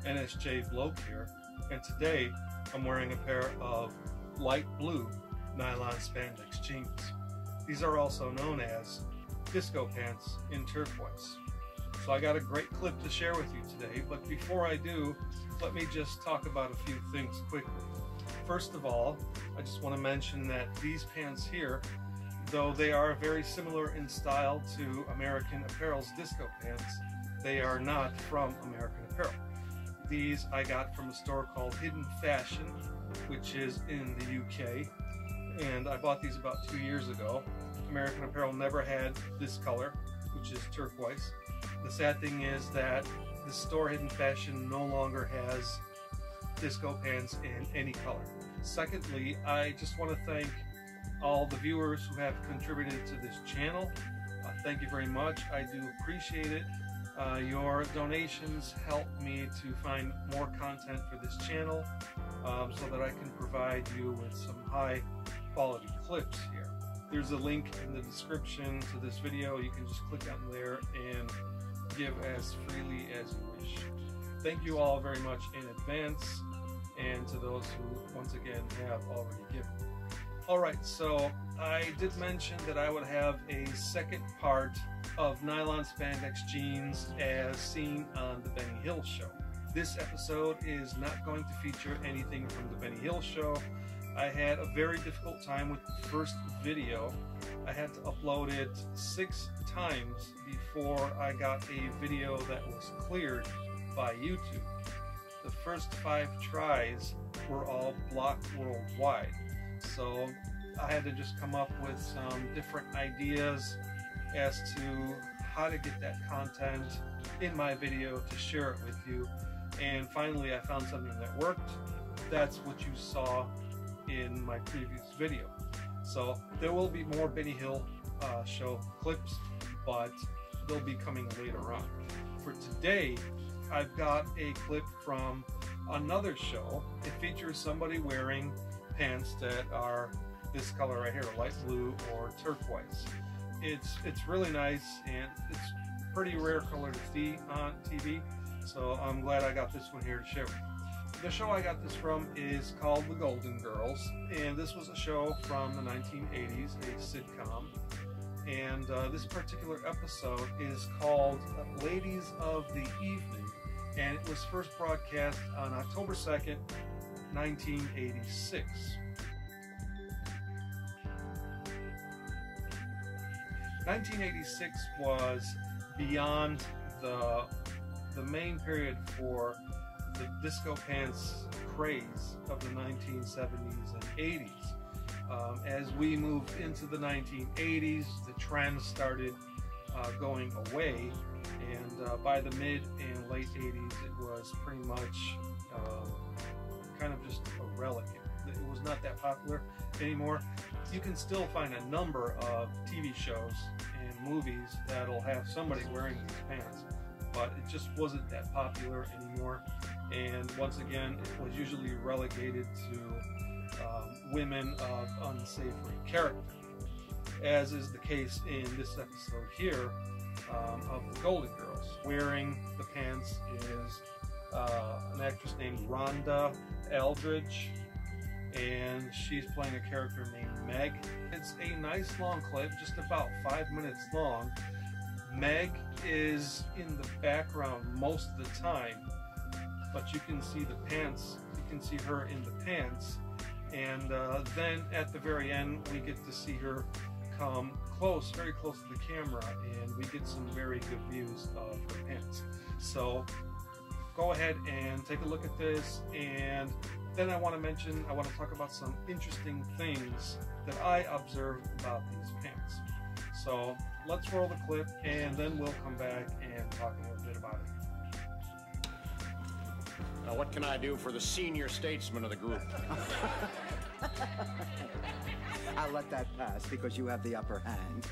NSJ bloke here, and today I'm wearing a pair of light blue nylon spandex jeans. These are also known as disco pants in turquoise. So I got a great clip to share with you today, but before I do, let me just talk about a few things quickly. First of all, I just want to mention that these pants here, though they are very similar in style to American Apparel's disco pants, they are not from American Apparel. These I got from a store called Hidden Fashion, which is in the UK, and I bought these about 2 years ago. American Apparel never had this color, which is turquoise. The sad thing is that the store Hidden Fashion no longer has disco pants in any color. Secondly, I just want to thank all the viewers who have contributed to this channel. Thank you very much. I do appreciate it. Your donations help me to find more content for this channel so that I can provide you with some high quality clips here. There's a link in the description to this video. You can just click on there and give as freely as you wish. Thank you all very much in advance, and to those who once again have already given. Alright, so I did mention that I would have a second part of nylon spandex jeans as seen on the Benny Hill show. This episode is not going to feature anything from the Benny Hill show. I had a very difficult time with the first video. I had to upload it 6 times before I got a video that was cleared by YouTube. The first 5 tries were all blocked worldwide. So I had to just come up with some different ideas as to how to get that content in my video to share it with you. And finally I found something that worked. That's what you saw in my previous video. So there will be more Benny Hill show clips, but they'll be coming later on. For today, I've got a clip from another show. It features somebody wearing pants that are this color right here, light blue or turquoise. It's really nice, and it's pretty rare color to see on TV, so I'm glad I got this one here to share with you. The show I got this from is called The Golden Girls, and this was a show from the 1980s, a sitcom. And this particular episode is called Ladies of the Evening, and it was first broadcast on October 2nd, 1986. (1986) was beyond the main period for the disco pants craze of the 1970s and 80s. As we moved into the 1980s, the trend started going away, and by the mid and late 80s, it was pretty much kind of just a relic. It was not that popular anymore. You can still find a number of TV shows and movies that'll have somebody wearing these pants, but it just wasn't that popular anymore. And once again, it was usually relegated to women of unsavory character, as is the case in this episode here of The Golden Girls. Wearing the pants is an actress named Rhonda Aldrich, and she's playing a character named Meg. It's a nice long clip, just about 5 minutes long. Meg is in the background most of the time, but you can see the pants, you can see her in the pants, and then at the very end we get to see her come close, very close to the camera, and we get some very good views of her pants. So go ahead and take a look at this, and then I want to talk about some interesting things that I observed about these pants. So let's roll the clip, and then we'll come back and talk a little bit about it. Now, what can I do for the senior statesman of the group? I'll let that pass because you have the upper hand.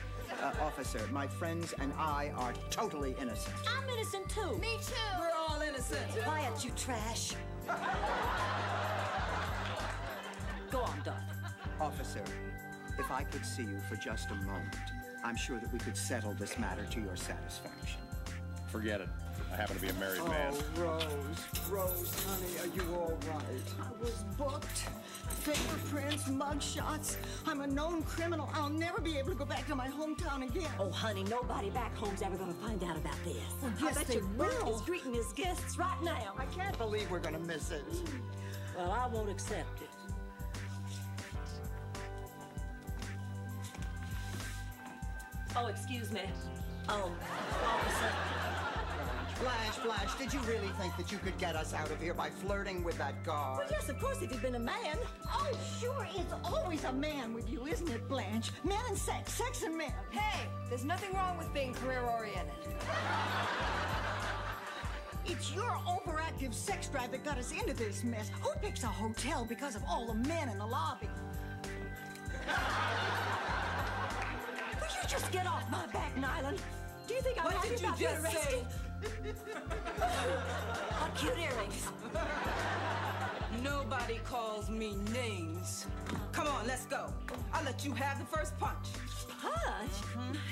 Officer, my friends and I are totally innocent. I'm innocent too. Me too. We're all innocent. Quiet, you trash. Go on, Doc. Officer, if I could see you for just a moment, I'm sure that we could settle this matter to your satisfaction. Forget it. I happen to be a married man. Rose, honey, are you all right? I was booked. Fingerprints, mugshots. I'm a known criminal. I'll never be able to go back to my hometown again. Oh, honey, nobody back home's ever gonna find out about this. Well, I yes, bet they you Bert will. is greeting his guests right now. I can't believe we're gonna miss it. Well, I won't accept it. Oh, excuse me. Officer. Blanche, did you really think that you could get us out of here by flirting with that guard? Well, yes, of course, if he'd been a man. Oh, sure, it's always a man with you, isn't it, Blanche? Men and sex, sex and men. Hey, there's nothing wrong with being career-oriented. It's your overactive sex drive that got us into this mess. Who picks a hotel because of all the men in the lobby? Will you just get off my back, Nylon? Do you think I'm happy about being arrested? What cute earrings. Nobody calls me names. Come on, let's go. I'll let you have the first punch. Punch?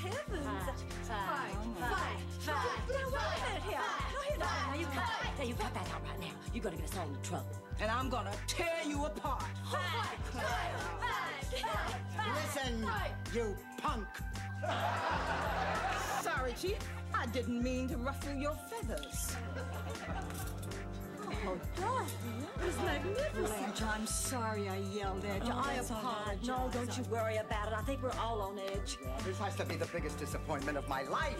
Heavens. Fight. Now, wait a minute here. No, here, now, you cut that out right now. You're gonna get us all in trouble. And I'm gonna tear you apart. Listen, you punk. Sorry, Chief. I didn't mean to ruffle your feathers. Oh, Dorothy, it was magnificent. Blanche, I'm sorry I yelled at you. I That's all right. apologize. No, don't you worry about it. I think we're all on edge. This has to be the biggest disappointment of my life.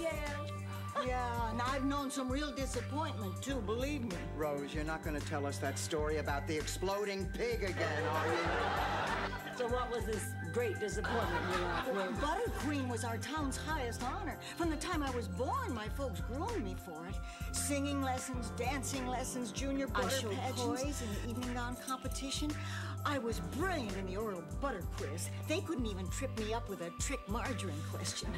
Yeah, and I've known some real disappointment, too, believe me. Rose, you're not going to tell us that story about the exploding pig again, are you? So what was this great disappointment you Well, Butter Queen was our town's highest honor. From the time I was born, my folks groomed me for it. Singing lessons, dancing lessons, junior butter showed pageants, poise. and the evening gown competition. I was brilliant in the oral butter quiz. They couldn't even trip me up with a trick margarine question.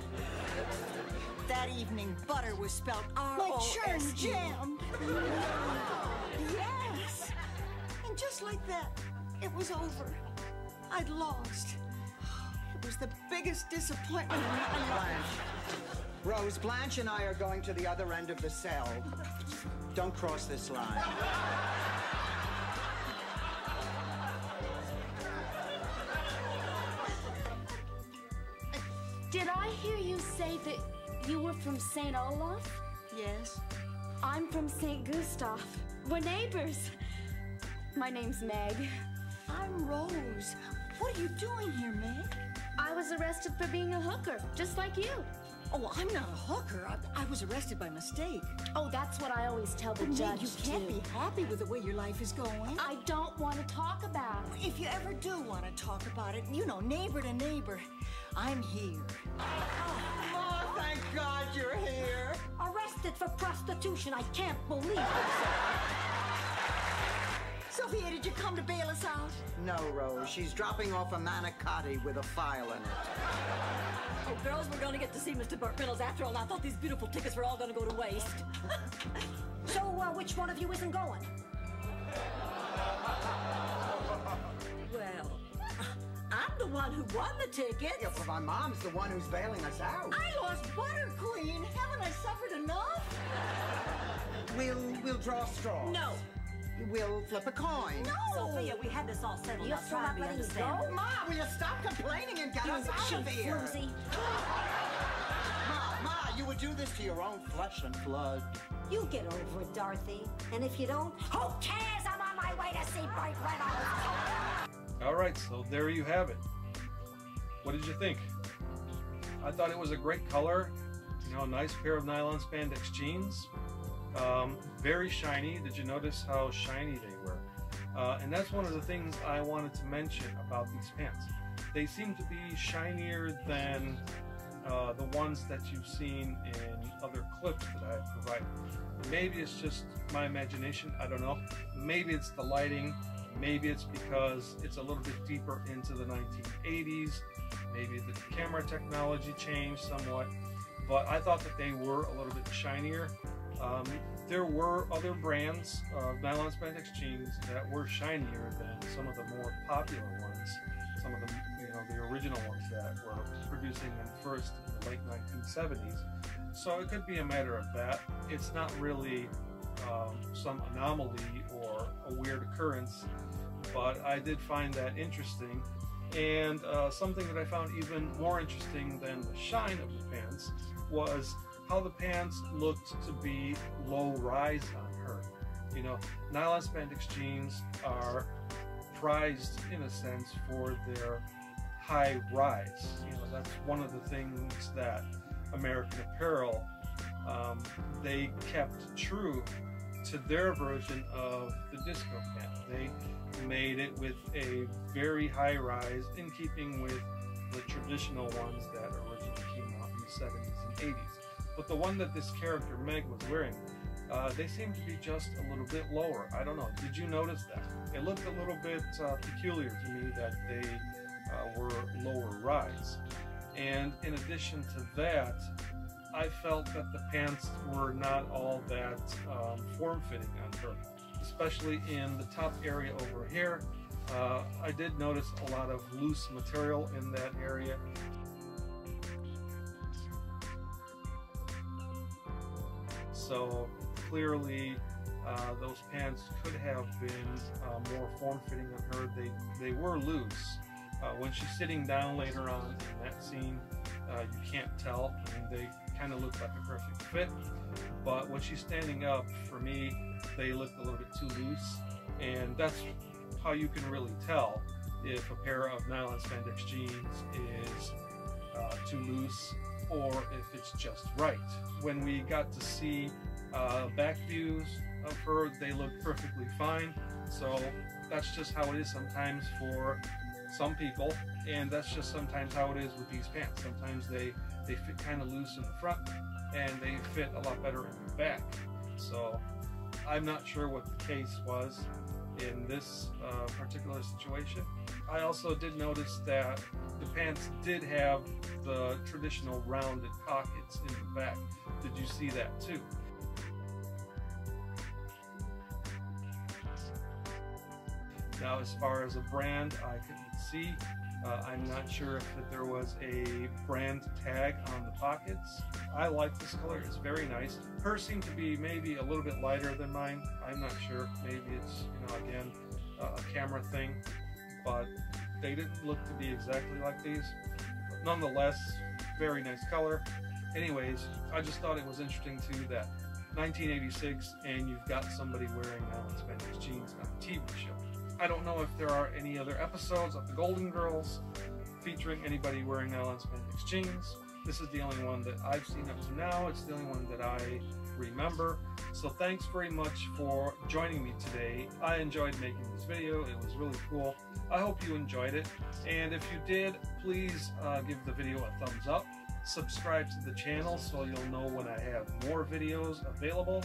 That evening, butter was spelled R-O-S-E. My churn jammed. Yes. And just like that, it was over. I'd lost. It was the biggest disappointment of my life. Rose, Blanche and I are going to the other end of the cell. Don't cross this line. Did I hear you say that you were from St. Olaf? Yes? I'm from St. Gustav. We're neighbors. My name's Meg. I'm Rose. What are you doing here, Meg? I was arrested for being a hooker, just like you. Oh, I'm not a hooker. I was arrested by mistake. Oh, that's what I always tell the Meg, judge, you can't too. be happy with the way your life is going. I don't want to talk about it. If you ever do want to talk about it, you know, neighbor to neighbor, I'm here. Oh, thank God you're here. Arrested for prostitution. I can't believe it. Sophia, did you come to bail us out? No, Rose. She's dropping off a manicotti with a file in it. Oh, girls, we're going to get to see Mr. Burt Reynolds after all. I thought these beautiful tickets were all going to go to waste. So, which one of you isn't going? Well, I'm the one who won the tickets. Yeah, but my mom's the one who's bailing us out. I lost Butter Queen. Haven't I suffered enough? We'll draw straws. No. We'll flip a coin. No. Sophia, we had this all settled. You're Now still try not to letting me understand. go? Ma, will you stop complaining and get us out of here? Floozy. Ma, you would do this to your own flesh and blood. You get over it, Dorothy. And if you don't, who cares? I'm on my way to see Burt Reynolds. All right, so there you have it. What did you think? I thought it was a great color. You know, a nice pair of nylon spandex jeans. Very shiny. Did you notice how shiny they were? And that's one of the things I wanted to mention about these pants. They seem to be shinier than the ones that you've seen in other clips that I've provided. Maybe it's just my imagination. I don't know. Maybe it's the lighting. Maybe it's because it's a little bit deeper into the 1980s. Maybe the camera technology changed somewhat. But I thought that they were a little bit shinier. There were other brands of nylon spandex jeans that were shinier than some of the more popular ones. some of the, the original ones that were producing them first in the late 1970s. So it could be a matter of that. It's not really some anomaly or a weird occurrence, but I did find that interesting. And something that I found even more interesting than the shine of the pants was how the pants looked to be low rise on her. Nylon spandex jeans are prized in a sense for their high rise. That's one of the things that American Apparel, they kept true to their version of the disco pant. They made it with a very high rise in keeping with the traditional ones that originally came out in the 70s and 80s. But the one that this character Meg was wearing, they seem to be just a little bit lower. I don't know. Did you notice that? It looked a little bit peculiar to me that they were lower rise. And in addition to that, I felt that the pants were not all that form-fitting on her, especially in the top area over here. I did notice a lot of loose material in that area. So clearly those pants could have been more form-fitting on her. They were loose. When she's sitting down later on in that scene, you can't tell. They kind of look like a perfect fit. But when she's standing up, for me, they look a little bit too loose. And that's how you can really tell if a pair of nylon spandex jeans is too loose or if it's just right. When we got to see back views of her, they look perfectly fine. So that's just how it is sometimes for some people, and that's just sometimes how it is with these pants. Sometimes they fit kind of loose in the front and they fit a lot better in the back. So I'm not sure what the case was in this particular situation. I also did notice that the pants did have the traditional rounded pockets in the back. Did you see that too? Now, as far as a brand, I couldn't see. I'm not sure if there was a brand tag on the pockets. I like this color. It's very nice. Hers seemed to be maybe a little bit lighter than mine. I'm not sure. Maybe it's, again, a camera thing. But they didn't look to be exactly like these. But nonetheless, very nice color. Anyways, I just thought it was interesting too that 1986 and you've got somebody wearing nylon spandex jeans on a TV show. I don't know if there are any other episodes of the Golden Girls featuring anybody wearing nylon spandex jeans. This is the only one that I've seen up to now. It's the only one that I remember. So thanks very much for joining me today. I enjoyed making this video. It was really cool. I hope you enjoyed it. And if you did, please give the video a thumbs up. Subscribe to the channel so you'll know when I have more videos available.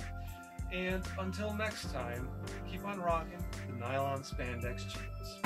And until next time, keep on rocking the nylon spandex jeans.